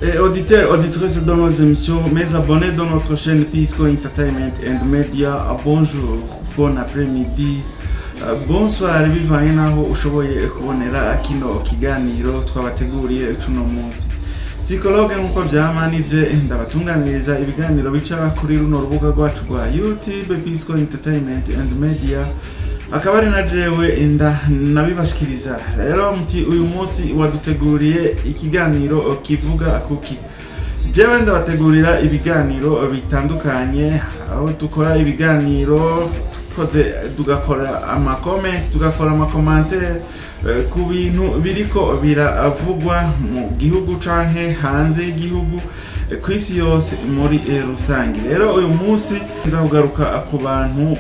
Auditeurs, auditrices de nos émissions, mes abonnés de notre chaîne Pisco Entertainment and Media, bonjour, bon après-midi, bonsoir, bivanye naho ushoboye kubonera kino kiganiro twabateguriye cuno munsi. Psychologue nkuko byamanije ndabatunganiriza ibiganiro bica kuri runo rubuga rwacu rwa YouTube Pisco Entertainment and Media. Akaba ari na jewe nabibashikiriza. Rero muti uyu munsi waduteguriye ikiganiro kivuga kuki. Jewe ndabategurira ibiganiro bitandukanye, aho dukora ibiganiro tugakora ama comments, tugakora ama commentaire ku bintu biriko biravugwa mu gihugu canke hanze y'igihugu, kwisi yose muri rusange. Rero uyu munsi nza kugaruka ku bantu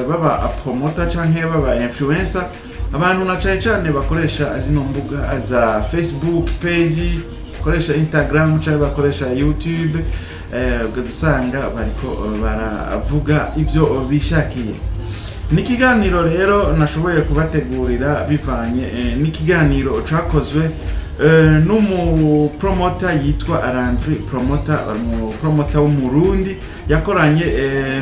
baba promoter canke baba influencer, abantu na cyane bakoresha zino mbuga za Facebook page, bakoresha Instagram canke bakoresha YouTube, ugadusanga bariko baravuga ivyo bishakiye. Nikiganiro rero nashoboye kubategurira bivanye nikiganiro cakozwe numu promoter yitwa Rundi promoter wo mu Burundi, yakoranye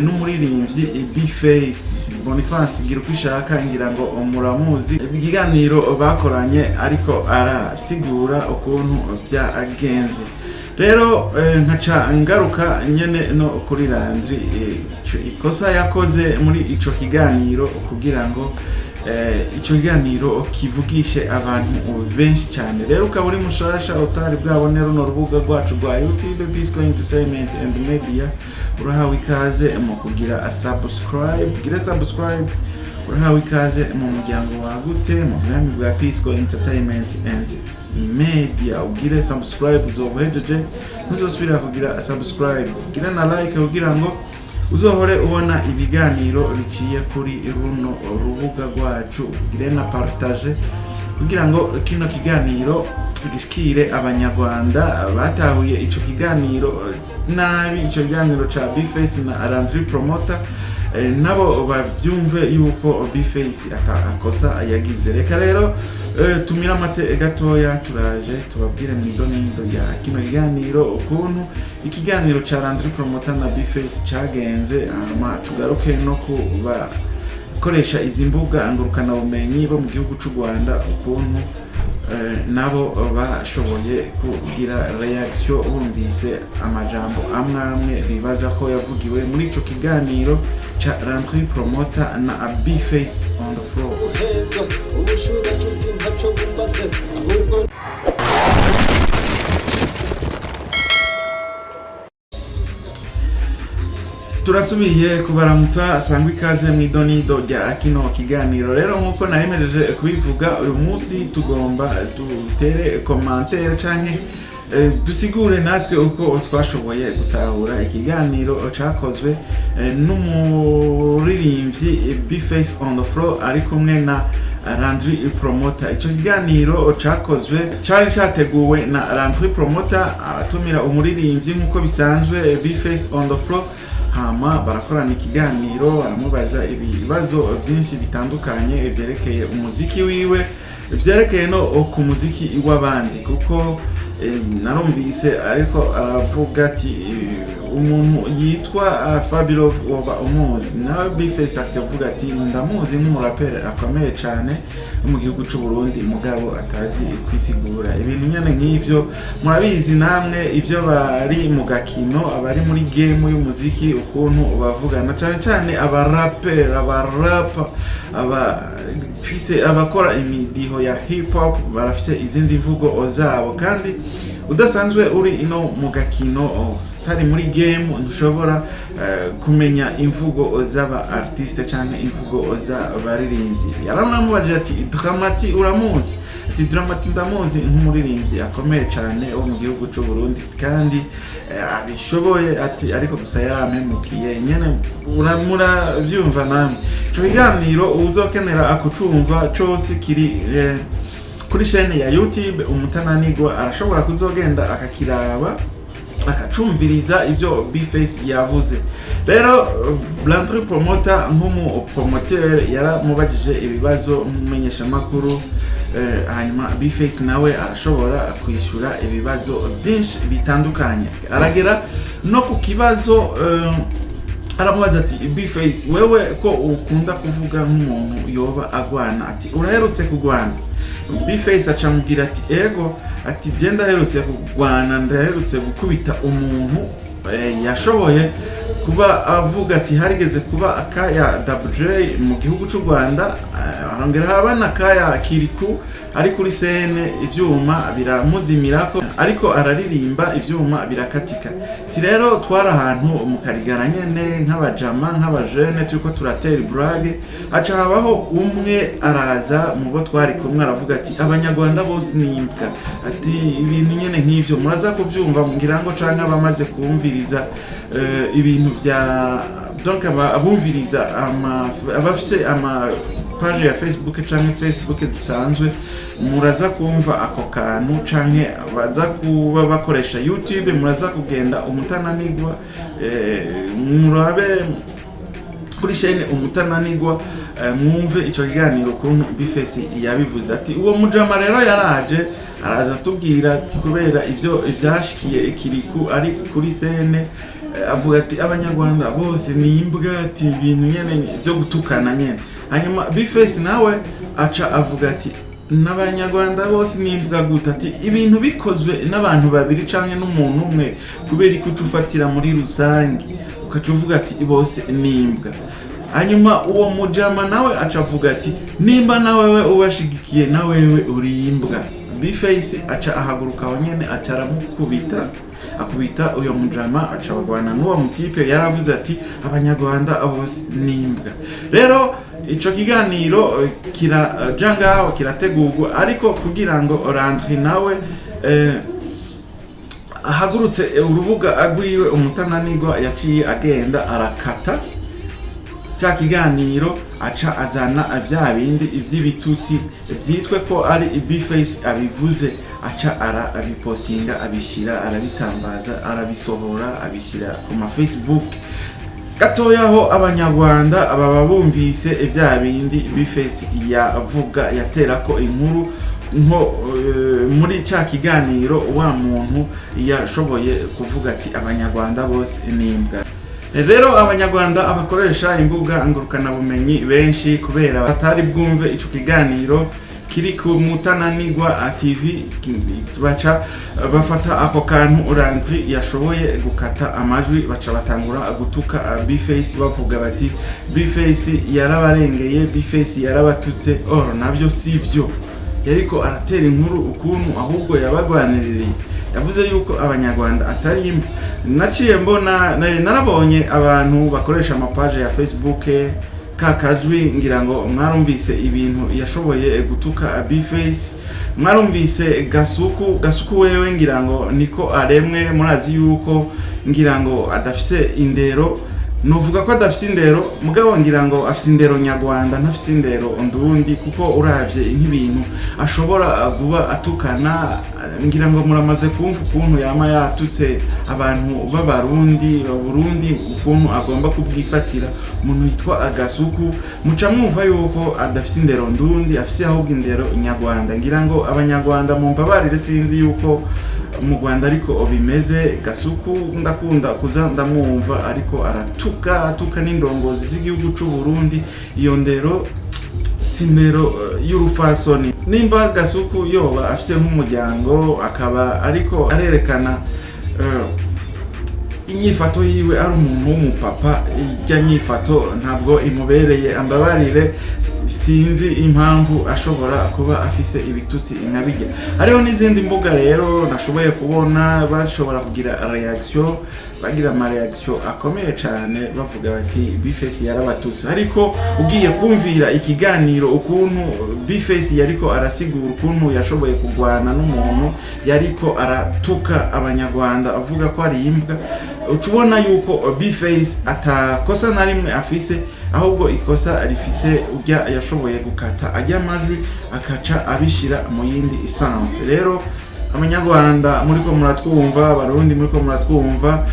n'umuririmvyi B-Face Boniface gira kwishaka ngira ngo muramuzi. Ikiganiro bakoranye ariko arasigura ukuntu byagenze. Rero nkaca ngaruka nyene no kuri Rundi ikosa yakoze muri ico kiganiro kugira ngo ico kiganiro kivugishe abantu benshi cyane. Rero ukaba uri mushasha utari bwabonera no rubuga rwacu rwa YouTube Pisco Entertainment and Media, urahawe ikaze mu kugira subscribe, urahawe ikaze mu muryango wagutse mu bwami bwa Pisco Entertainment and Media. Ugire subscribe uzobuhejeje, ntuzosubira kugira subscribe, gira na like kugira ngo uzohore ubona ibiganiro biciye kuri runo rubuga rwacu, ugire na partage kugira ngo kino kiganiro gishikire abanyarwanda batahuye ico kiganiro nabi, ico kiganiro ca B-Face na Rundi promoter, nabo bavyumve yuko B-Face akosa yagize. Reka rero tumira amate gatoya turaje tubabwire mu idonindo ya kino kiganiro ukuntu ikiganiro ca Rundi promoter na B-Face cagenze, ama tugaruke no kuba koresha izi mbuga ngurukana bumenyi bo mu gihugu c'u Rwanda, ukuntu nabo bashoboye kugira reaction bumvise amajambo amwe bibaza ko yavugiwe muri ico kiganiro cha Rundi promoter na B-Face on the floor. Turasubiye kubaramutsa, sangwa ikaze mu idonido rya kino kiganiro. Rero nkuko naremereje kubivuga, uyu munsi tugomba dutere commentaire canke dusigure natwe uko twashoboye gutahura ikiganiro cakozwe n'umuririmbyi B-Face on the floor ari kumwe na Rundi promoter. Ico kiganiro cakozwe cari categuwe na Rundi promoter, atumira umuririmbyi nkuko bisanzwe B-Face on the floor, hama barakorana ikiganiro, aramubaza ibibazo byinshi bitandukanye byerekeye umuziki wiwe, byerekeye no ku muziki w'abandi, kuko narumvise ariko aravuga ati umuntu yitwa Fabulous woba umuzi, nawe B-Face akavuga ati ndamuzi nk'umuraperi akomeye cyane mu gihugu c'u Burundi mugabo atazi kwisigura. Ibintu nyene nk'ivyo murabizi namwe, ivyo bari mu gakino, abari muri game y'umuziki ukuntu bavugana cyane abarapper, abafise abakora imidiho ya hip hop barafise izindi mvugo zabo, kandi udasanzwe uri ino mu gakino tari muri game ntushobora kumenya imvugo z'aba artiste cyane imvugo za baririmvyi. Yaramubajije ati Dramati uramuzi? Ati Dramati ndamuzi nk'umuririmbyi akomeye cyane wo mu gihugu c'u Burundi kandi abishoboye, ati ariko gusa yamemukiye nyene muravyumva namwe. Ico kiganiro uzokenera akucumva cose kiri kuri chaîne ya YouTube, umutananigwa arashobora kuzogenda akakiraba akacumviriza ibyo B-Face yavuze. Rero Rundi promoter nk'umu promoter yaramubajije ibibazo mumenyesha makuru hanyuma B-Face nawe arashobora kwishura ibibazo byinshi bitandukanye. Aragera no ku kibazo aramubaza ati B-Face, wewe ko ukunda kuvuga nk'umuntu yoba agwana, ati uraherutse kugwana? B-Face acamubwira ati ego, ati je ndaherutse kugwana, ndaherutse gukubita umuntu yashoboye kuba avuga ati harigeze kuba akaya WJ mu gihugu cy'u Rwanda, arongera habana akaya kiriku ari kuri scene ivyuma biramuzimirako ariko araririmba ivyuma birakatika. Ati rero twara ahantu mu karigara nyene nk'abajama nk'abajene turiko turatera brage, aca habaho umwe araza mu bo twari kumwe aravuga ati abanyarwanda bose nimbwa, ati ibintu nyene nk'ivyo muraza kuvyumva ngira ngo canke abamaze kumviriza ibintu vya donc abumviriza abafise ama page ya Facebook canke Facebook zisanzwe muraza kumva ako kantu, canke baza kuba bakoresha YouTube muraza kugenda umutananigwa murabe kuri chaîne umutananigwa mwumve ico kiganiro kuntu B-Face yabivuze. Ati uwo mujama rero yaraje araza tubwira kubera ivyo ivyashikiye ikiriku ari kuri scene, avuga ati abanyarwanda bose ni imbwa, ati ibintu nyene byo gutukana nyene. Hanyuma B-Face nawe aca avuga ati n'abanyarwanda bose ni imbwa guta, ati ibintu bikozwe n'abantu babiri canke n'umuntu umwe kubera ikutufatira muri rusange ukacuvuga ati bose ni imbwa. Hanyuma uwo mujama nawe aca avuga ati nimba nawewe ubashigikiye nawewe uri imbwa. B-Face aca ahaguruka nyene aca aramukubita, akubita uyo mujama aca bagwana n'uwo mutipe yaravuze ati abanyarwanda bose nimbwa. Rero ico kiganiro kirajangaho kirategurwa, ariko kugira ngo Randri nawe ahagurutse urubuga agwiwe umutananigwa yaciye agenda arakata cha kiganiro aca azana vya bindi ivy'ibitutsi vyitwe ko ari B-Face abivuze, aca abipostinga abishira arabitambaza arabisohora abishira ku ma Facebook gatoyaho abanyarwanda ababa bumvise vya bindi B-Face yavuga yaterako inkuru nko muri cha kiganiro wa muntu yashoboye kuvuga ati abanyarwanda bose nimbwa. Rero abanyarwanda abakoresha imbuga ngurukana bumenyi benshi kubera batari bwumve ico kiganiro kiri ku mutananigwa TV baca bafata ako kantu Randri yashoboye gukata amajwi, baca batangura gutuka B-Face bavuga bati B-Face yarabarengeye, B-Face yarabatutse. Navyo sivyo, yariko aratera inkuru ukuntu ahubwo yabagwaniririye, yavuze yuko abanyarwanda atari imwe. Naciye mbona narabonye abantu bakoresha amapaje ya Facebook kakajwi, ngira ngo mwarumvise ibintu yashoboye gutuka B-Face, mwarumvise gasuku wewe ngira ngo niko aremwe, murazi yuko ngira ngo adafise indero, novuga ko adafise indero mugabo ngira ngo afise indero nyarwanda ntafise indero ndundi, kuko uravye nk'ibintu ashobora kuba atukana, ngira ngo muramaze kumva ukuntu yama yatutse abantu b'abarundi Burundi, ukuntu agomba kubwifatira umuntu yitwa agasuku, muca mwumva yuko adafise indero ndundi afise ahubwo indero nyarwanda. Ngira ngo abanyarwanda mumbabarire sinzi yuko mu Rwanda ariko bimeze. Gasuku ndakunda kuza ndamwumva ariko aratuka n'indongozi z'igihugu cy'u Burundi, iyo ndero simero y'urufasoni. Nimba Gasuku yoba afise nk'umuryango akaba ariko arerekana inyifato yiwe ari umuntu w'umupapa, ijya nyifato ntabwo imubereye, ambabarire sinzi impamvu ashobora kuba afise ibitutsi nkabijya. Hariho n'izindi mbuga rero nashoboye kubona bashobora kugira reaction, bagira ama reaction akomeye cyane bavuga bati B-Face yarabatutse. Ariko ugiye kumvira ikiganiro ukuntu B-Face yariko arasigura ukuntu yashoboye kugwana n'umuntu yariko aratuka abanyarwanda avuga ko ari imbwa, ucubona yuko B-Face atakosa na rimwe afise, ahubwo ikosa rifise ujya yashoboye gukata ajya amajwi akaca abishira mu yindi essence. Rero abanyarwanda muriko muratwumva, abarundi muriko muratwumva,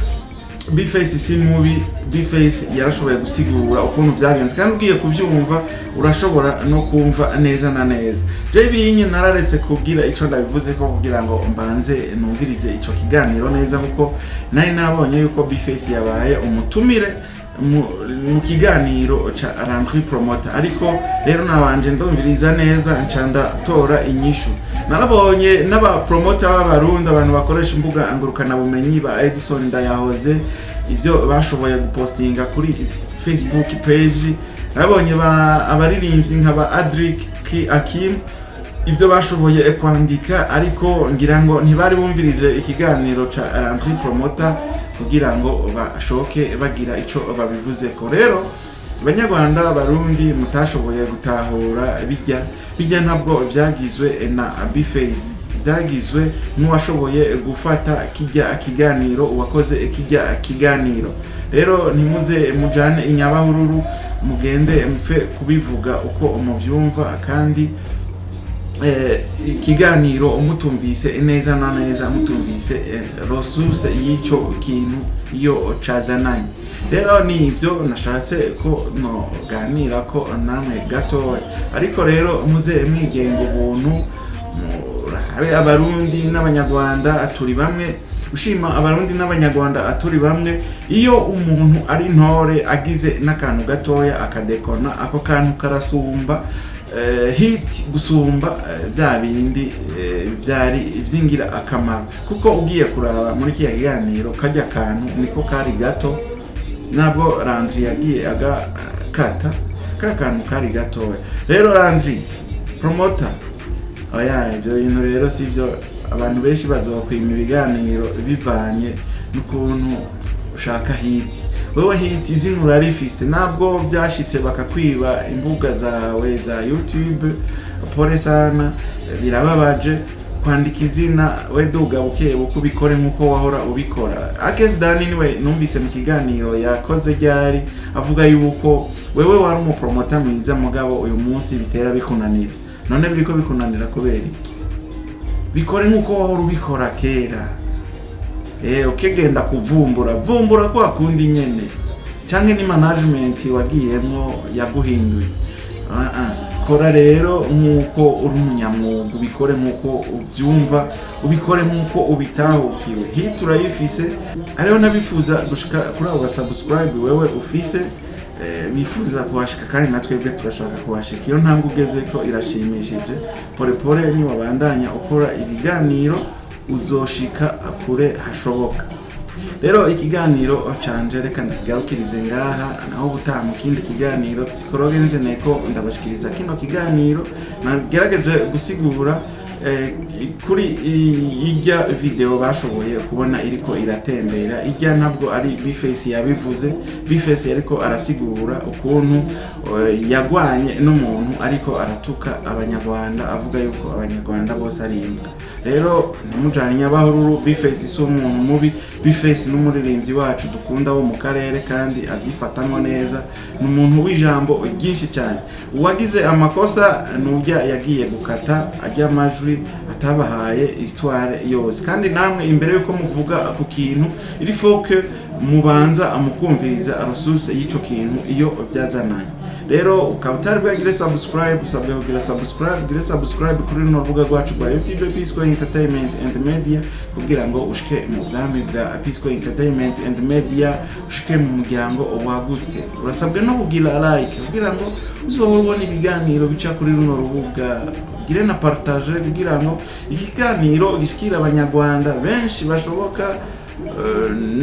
B-Face si mubi, B-Face yarashoboye gusigura ukuntu byagenze kandi ugiye kubyumva urashobora no kumva neza na neza. JB nararetse kubwira ico ndabivuze ko kugira ngo mbanze numvirize ico kiganiro neza kuko nari nabonye yuko B-Face yabaye umutumire mu kiganiro ca Rundi promoter, ariko rero nabanje ndumviriza neza ncanda tora inyishu. Narabonye n'aba promoter b'abarundi, abantu bakoresha imbuga ngurukana bumenyi ba Edison Ndayahoze, ivyo bashoboye gupostinga kuri Facebook page. Narabonye abaririmvyi nk'aba Adric Akim ivyo bashoboye kwandika, ariko ngira ngo ntibari bumvirije ikiganiro ca Rundi promoter kugira ngo bashoke bagira ico babivuze ko. Rero abanyarwanda barundi mutashoboye gutahura bijya ntabwo vyagizwe na B-Face, vyagizwe n'uwashoboye gufata kijya kiganiro, uwakoze kijya kiganiro. Rero ntimuze mujane inyabahururu mugende mfe kubivuga uko umuvyumva, kandi ikiganiro umutumvise neza na neza, mutumvise resource y'ico kintu iyo cazananye. Rero nivyo nashatse ko no ganira ko namwe gato, ariko rero muze mwigenga ubuntu, abarundi n'abanyarwanda aturi bamwe, ushima abarundi n'abanyarwanda aturi bamwe. Iyo umuntu ari ntore agize n'akantu gatoya akadekona, ako kantu karasumba hit gusumba bya bindi byari vyingira akamaro, kuko ugiye kuraba muri kiya kiganiro kajya kantu niko kari gato, nabwo Rundi yagiye agakata kantu kari gatoya. Rero Rundi promoter oya, ibyo bintu rero sivyo. Abantu benshi bazokwima ibiganiro bivanye n'ukuntu ushaka hit. Wewe hit izina urarifise, nabwo byashitse bakakwiba imbuga zawe za YouTube, pole sana, birababaje. Kwandika izina weduga buke bukubikore nkuko wahora ubikora. Akezi Dani niwe numvise mu kiganiro yakoze yari avuga yuko wewe wari umupromoter mwiza, mugabo uyu munsi bitera bikunanira. None biriko bikunanira kubera iki? Bikore nkuko wahora ubikora kera. Ukegenda kuvumbura kwa kundi nyene, canke ni management wagiyemo yaguhinduye. Kora rero nkuko uri umunyamwuga, ubikore nkuko uvyumva, ubikore nkuko ubitahukiwe. Hit urayifise, ariho nabifuza gushika kuri abo subscribe wewe ufise, bifuza kuhashika kandi natwebwe turashaka kuhashika. Iyo ntambwe ugeze ko irashimishije, pole ni wabandanya ukora ibiganiro uzoshika kure hashoboka. Rero ikiganiro canje reka ndagarukirize ngaha, naho gutaha mu kindi kiganiro psikologe nje neko ndabashikiriza kino kiganiro nagerageje gusigura kuri ijya video bashoboye kubona iriko iratembera. Ijya ntabwo ari B-Face yabivuze, B-Face yariko arasigura ukuntu yagwanye n'umuntu ariko aratuka abanyarwanda, avuga yuko abanyarwanda bose ari imbwa. Rero namujanye nyabahururu, B-Face si umuntu mubi, B-Face n'umuririmbyi wacu dukunda wo mu karere kandi avyifatamwo neza, n'umuntu w'ijambo ryinshi cyane. Uwagize amakosa nujya yagiye gukata ajya amajwi atabahaye histoire yose, kandi namwe imbere yuko muvuga ku kintu il faut que mubanza amukumviriza resource y'ico kintu iyo vyazananye. Rero ukaba utari bwagire subscribe, usabwe kugira subscribe kuri runo rubuga rwacu rwa YouTube Pisco Entertainment and Media, kugira ngo ushike mu bwami bwa Pisco Entertainment and Media, ushike mu muryango wagutse. Urasabwe no kugira like kugira ngo uzobone ibiganiro bica kuri runo rubuga, gire na partage kugira ngo ikiganiro gishikira abanyarwanda benshi bashoboka,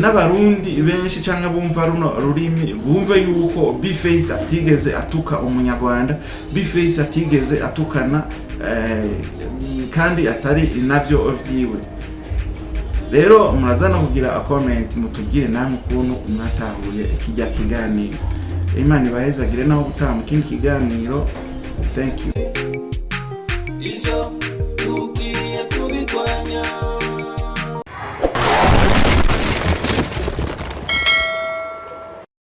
n'abarundi benshi cyangwa bumva runo rurimi bumve yuko B-Face atigeze atuka umunyarwanda, B-Face atigeze atukana kandi atari navyo vyiwe. Rero murazana kugira comment mutubwire namwe ukuntu mwatahuye kijya kiganiro. Imana ibahezagire naho gutaha mu kindi kiganiro. Thank you.